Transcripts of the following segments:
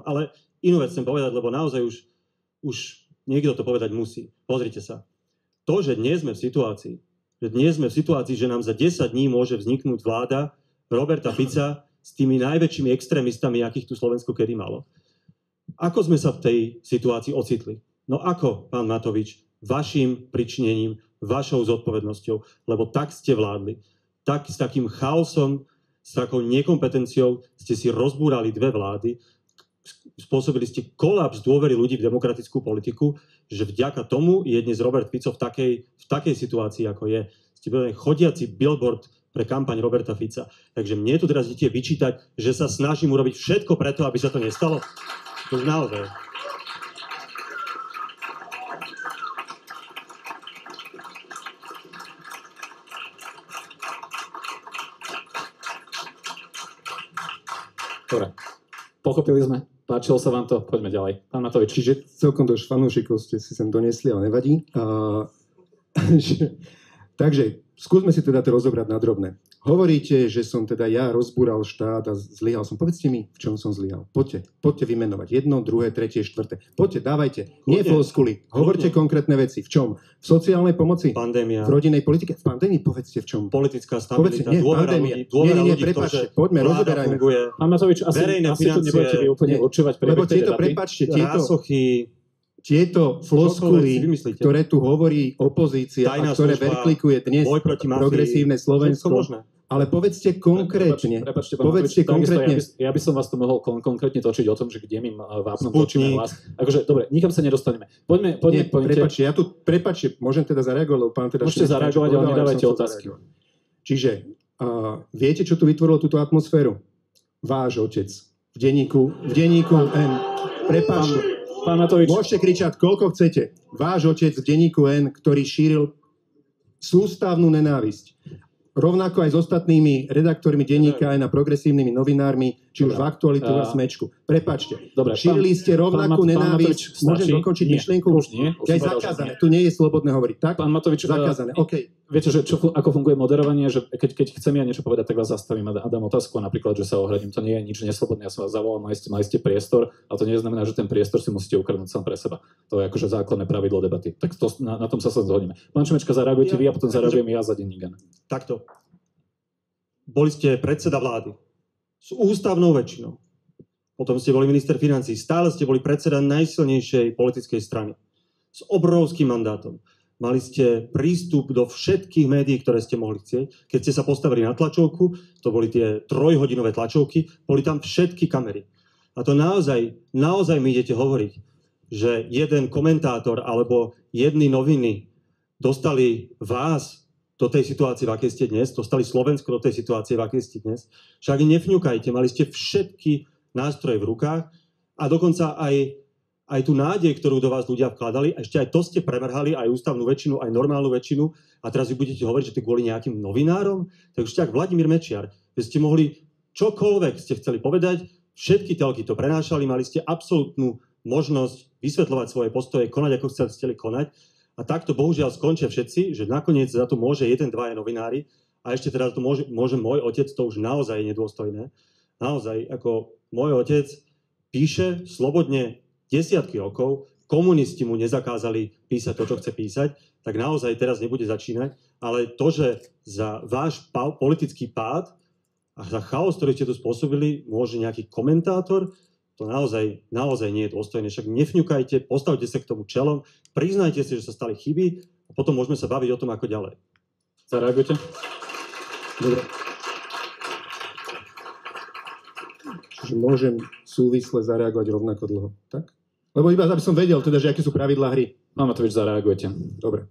Ale inú vec chcem povedať, lebo naozaj už niekto to povedať musí. Pozrite sa. To, že dnes sme v situácii, že nám za 10 dní môže vzniknúť vláda Roberta Fica s tými najväčšími extrémistami, akých tu Slovensko kedy malo. Ako sme sa v tej situácii ocitli? No ako, pán Matovič, vašim pričinením, vašou zodpovednosťou, lebo tak ste vládli. Tak s takým chaosom, s takou nekompetenciou ste si rozbúrali dve vlády, spôsobili ste kolaps dôvery ľudí v demokratickú politiku, že vďaka tomu je dnes Robert Fico v takej situácii, ako je. Ste chodiaci billboard pre kampaň Roberta Fica. Takže mne tu teraz idete vyčítať, že sa snažím urobiť všetko preto, aby sa to nestalo. To už naozaj. Dobre, pochopili sme. Páčilo sa vám to? Poďme ďalej. Pán Matovič. Čiže celkom dosť fanúšikov ste si sem donesli, ale nevadí. Takže skúsme si teda to rozobrať na drobné. Hovoríte, že som teda ja rozbúral štát a zlyhal som. Povedzte mi, v čom som zlyhal. Poďte vymenovať. 1, 2, 3, 4. Poďte, dávajte. Nie floskuly. Hovorte konkrétne veci. V čom? V sociálnej pomoci? Pandémia. V rodinnej politike? V pandémii? Povedzte v čom. Politická stabilita. Dôvera ľudí v to, že poďme, rozoberajme. Pán Matovič, asi tu nebudete vy úplne určovať priebeh tej debaty. Tieto floskuly, ktoré tu hovorí opozícia a ktoré verklikuje dnes progresívne Slovensko, ale povedzte konkrétne. Prepáčte, ja by som vás tu mohol konkrétne točiť o tom, že kde my vápnom točíme hlas. Akože, dobre, nikam sa nedostaneme. Poďme. Prepáčte, môžem teda zareagovať, lebo pán teda... Môžete zareagovať, ale nedávajte otázky. Čiže, viete, čo tu vytvorilo túto atmosféru? Váš otec. V denníku N. Prepáčte. Pán Matovič. Môžete kričať, koľko chcete. Váš otec v denníku N, ktorý šíril sústavnú nenávisť. Rovnako aj s ostatnými redaktormi denníka aj na progresívnymi novinármi, či už v Aktualitu a Smečku. Prepáčte. Šírili ste rovnakú nenávisť. Môžem dokončiť myšlienku? Už nie. Je zakázané. Tu nie je slobodné hovoriť. Tak? Pán Matovič, zakázané. Okay. Viete, že ako funguje moderovanie, že keď chcem ja niečo povedať, tak vás zastavím a dám otázku, napríklad, že sa ohradím. To nie je nič neslobodné. Ja som vás zavolal, mali ste priestor, a to neznamená, že ten priestor si musíte ukradnúť sám pre seba. To je akože základné pravidlo debaty. Tak to, na tom sa zhodneme. Pán Šimečka, zareagujte vy a potom zareagujem ja za denník. Takto. Boli ste predseda vlády s ústavnou väčšinou. Potom ste boli minister financií. Stále ste boli predseda najsilnejšej politickej strany. S obrovským mandátom. Mali ste prístup do všetkých médií, ktoré ste mohli chcieť. Keď ste sa postavili na tlačovku, to boli tie 3-hodinové tlačovky, boli tam všetky kamery. A to naozaj mi idete hovoriť, že jeden komentátor alebo jedny noviny dostali vás do tej situácie, v akej ste dnes, dostali Slovensko do tej situácie, v akej ste dnes. Však nefňukajte, mali ste všetky nástroje v rukách a dokonca aj tú nádej, ktorú do vás ľudia vkladali, a ešte aj to ste premrhali, aj ústavnú väčšinu, aj normálnu väčšinu, a teraz vy budete hovoriť, že to kvôli nejakým novinárom? Takže ešte ak Vladimír Mečiar, že ste mohli čokoľvek ste chceli povedať, všetky telky to prenášali, mali ste absolútnu možnosť vysvetľovať svoje postoje, konať, ako chceli konať. A takto bohužiaľ skončia všetci, že nakoniec za to môže 1-2 novinári a ešte teda to môže môj otec, to už naozaj je nedôstojné. Naozaj, ako môj otec píše slobodne desiatky rokov, komunisti mu nezakázali písať to, čo chce písať, tak naozaj teraz nebude začínať, ale to, že za váš politický pád a za chaos, ktorý ste tu spôsobili, môže nejaký komentátor, to naozaj nie je dôstojné. Však nefňukajte, postavte sa k tomu čelom, priznajte si, že sa stali chyby a potom môžeme sa baviť o tom, ako ďalej. Zareagujte? Dobre. Čiže môžem súvisle zareagovať rovnako dlho, tak? Lebo iba aby som vedel, teda, že aké sú pravidlá hry. Pán Matovič, zareagujte. Dobre.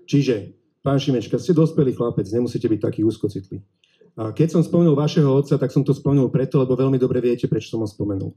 Čiže, pán Šimečka, ste dospelý chlapec, nemusíte byť taký úzkocitlý. A keď som spomenul vašeho otca, tak som to spomenul preto, lebo veľmi dobre viete, prečo som ho spomenul.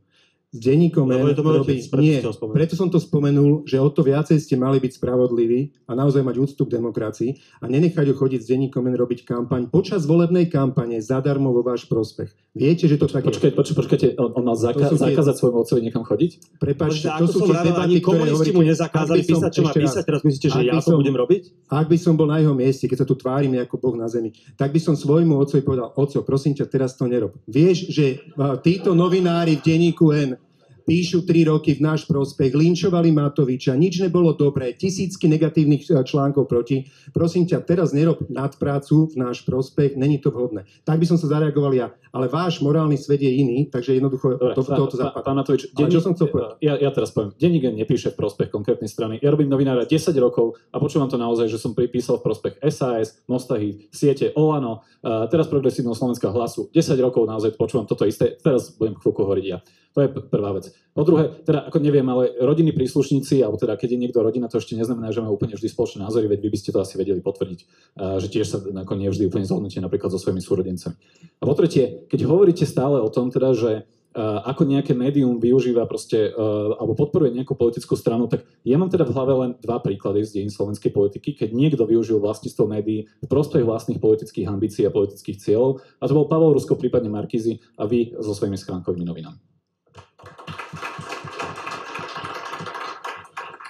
S denníkom robí... Nie, preto som to spomenul, že o to viacej ste mali byť spravodliví a naozaj mať úctu k demokracii a nenechať ho chodiť s denníkom robiť kampaň počas volebnej kampane zadarmo vo váš prospech. Viete, že to tak je? Počkajte, on mal zakázať svojmu otcovi niekam chodiť? Prepáčte, to sú tie debaty, ktoré komunisti mu nezakázali písať, čo má písať, teraz myslíte, že ja to budem robiť? Ak by som bol na jeho mieste, keď sa tu tvárim ako Boh na zemi, tak by som svojmu otcovi povedal: Oco, prosím ťa, teraz to nerob. Vieš, že títo novinári v denníku N píšu 3 roky v náš prospech, linčovali Matoviča, nič nebolo dobré, tisícky negatívnych článkov proti. Prosím ťa, teraz nerob nadprácu v náš prospech, není to vhodné. Tak by som sa zareagoval ja. Ale váš morálny svet je iný, takže jednoducho tohoto zapadá. Pán Matovič, čo som chcel povedať? Ja teraz poviem, denník nepíše v prospech konkrétnej strany. Ja robím novinára 10 rokov a počúvam to naozaj, že som pripísal v prospech SAS, Mostahy, siete Olano, teraz Progresívneho Slovenska Hlasu. 10 rokov naozaj počúvam toto isté. Teraz budem chvíľku hovoriť ja. To je prvá vec. Po druhé, teda ako neviem, ale rodinní príslušníci, alebo teda keď je niekto rodina, to ešte neznamená, že majú úplne vždy spoločné názory, veď vy by ste to asi vedeli potvrdiť, že tiež sa ako nie vždy úplne zhodnete napríklad so svojimi súrodencami. A po tretie, keď hovoríte stále o tom teda, že ako nejaké médium využíva proste, alebo podporuje nejakú politickú stranu, tak ja mám teda v hlave len 2 príklady z dejín slovenskej politiky, keď niekto využil vlastníctvo médií v prospech vlastných politických ambícií a politických cieľov, a to bol Pavol Rusko, prípadne Markízy a vy so svojimi schránkovými novinami.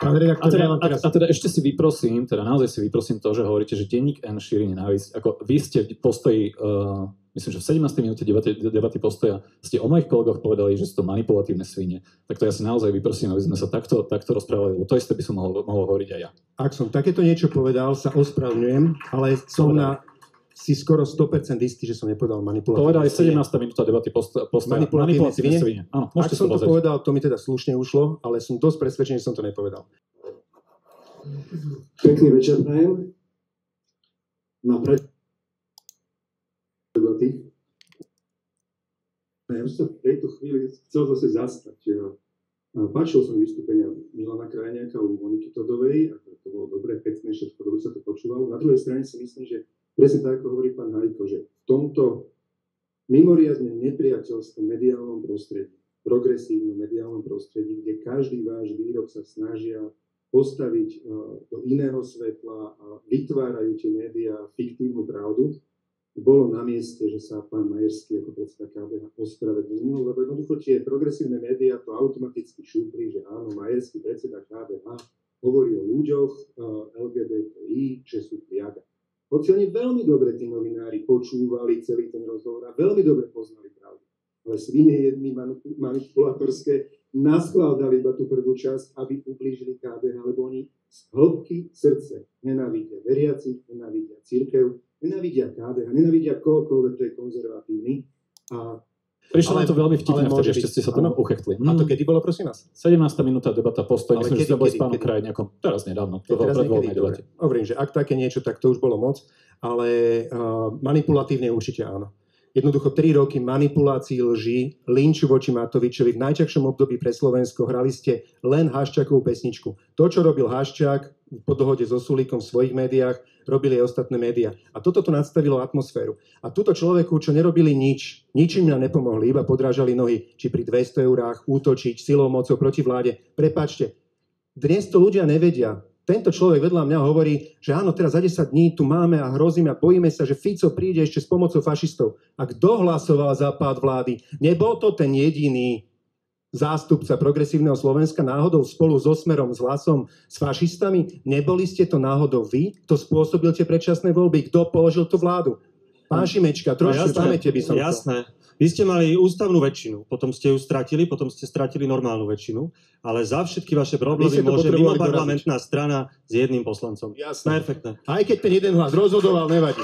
A teda ešte si vyprosím, teda naozaj si vyprosím to, že hovoríte, že denník N šíri nenávisť. Ako vy ste v postoji, myslím, že v 17. minúte debaty Postoja ste o mojich kolegoch povedali, že sú to manipulatívne svine. Tak to ja si naozaj vyprosím, aby sme sa takto rozprávali, lebo to isté by som mohol hovoriť aj ja. Ak som takéto niečo povedal, sa ospravedlňujem, ale som si skoro 100% istý, že som nepovedal manipulatívne svine. Povedali 17. minúta debaty Postoja. Manipulatívne svine? Áno, ak som to povedal, to mi teda slušne ušlo, ale som dosť presvedčený, že som to nepovedal. Pekný večer, prajem. Na debaty. Ja som sa v tejto chvíli chcel zase zastať. Páčil som vystúpenia Milana Krajniaka u Moniky Todovej, a to bolo dobre, pekné, všetko dobre sa to počúvalo. Na druhej strane si myslím, že presne tak, ako hovorí pán Hajko, že v tomto mimoriadne nepriateľskom mediálnom prostredí, progresívnom mediálnom prostredí, kde každý váš výrok sa snažia postaviť do iného svetla a vytvárajú tie médiá fiktívnu pravdu, bolo na mieste, že sa pán Majerský ako predseda KDH ospravedlnil, lebo jednoducho tie progresívne médiá to automaticky šúpli, že áno, Majerský predseda KDH hovorí o ľuďoch LGBTI, že sú priaga. Hoci oni veľmi dobre tí novinári počúvali celý ten rozhovor a veľmi dobre poznali pravdu. Ale svine jedný manipulátorské naschvál dali iba tú prvú časť, aby ublížili KDH, lebo oni z hĺbky srdce nenávidia veriacich, nenávidia cirkev, nenávidia KDH, nenávidia kohokoľvek, kto je konzervatívny. Prišlo nám to veľmi vtipne, vtedy ešte ste sa tomu uchechtli. A to kedy bolo, prosím vás? 17. minúta debata Postoj, myslím, že ste boli s pánom Krajniakom teraz nedávno, v predvoľnej debate. Hovorím, že ak také niečo, tak to už bolo moc, ale manipulatívne určite áno. Jednoducho 3 roky manipulácií, lží, linču voči Matovičovi. V najťažšom období pre Slovensko hrali ste len Haščákovú pesničku. To, čo robil Haščák po dohode so Sulíkom v svojich médiách, robili aj ostatné médiá. A toto tu nadstavilo atmosféru. A túto človeku, čo nerobili nič, ničím nám nepomohli, iba podrážali nohy, či pri 200 eurách, útočiť silou, mocou proti vláde. Prepáčte, dnes to ľudia nevedia. Tento človek vedľa mňa hovorí, že áno, teraz za 10 dní tu máme a hrozíme a bojíme sa, že Fico príde ešte s pomocou fašistov. A kto hlasoval za pád vlády? Nebol to ten jediný zástupca progresívneho Slovenska náhodou spolu so Smerom, s Hlasom, s fašistami? Neboli ste to náhodou vy, kto spôsobil tie predčasné voľby? Kto položil tú vládu? Pán Šimečka, trošku pamäte by som to. Jasné. Vy ste mali ústavnú väčšinu, potom ste ju stratili, potom ste stratili normálnu väčšinu, ale za všetky vaše problémy môže mimoparlamentná strana s jedným poslancom. Jasné. Perfektné. Aj keď ten jeden hlas rozhodoval, nevadí.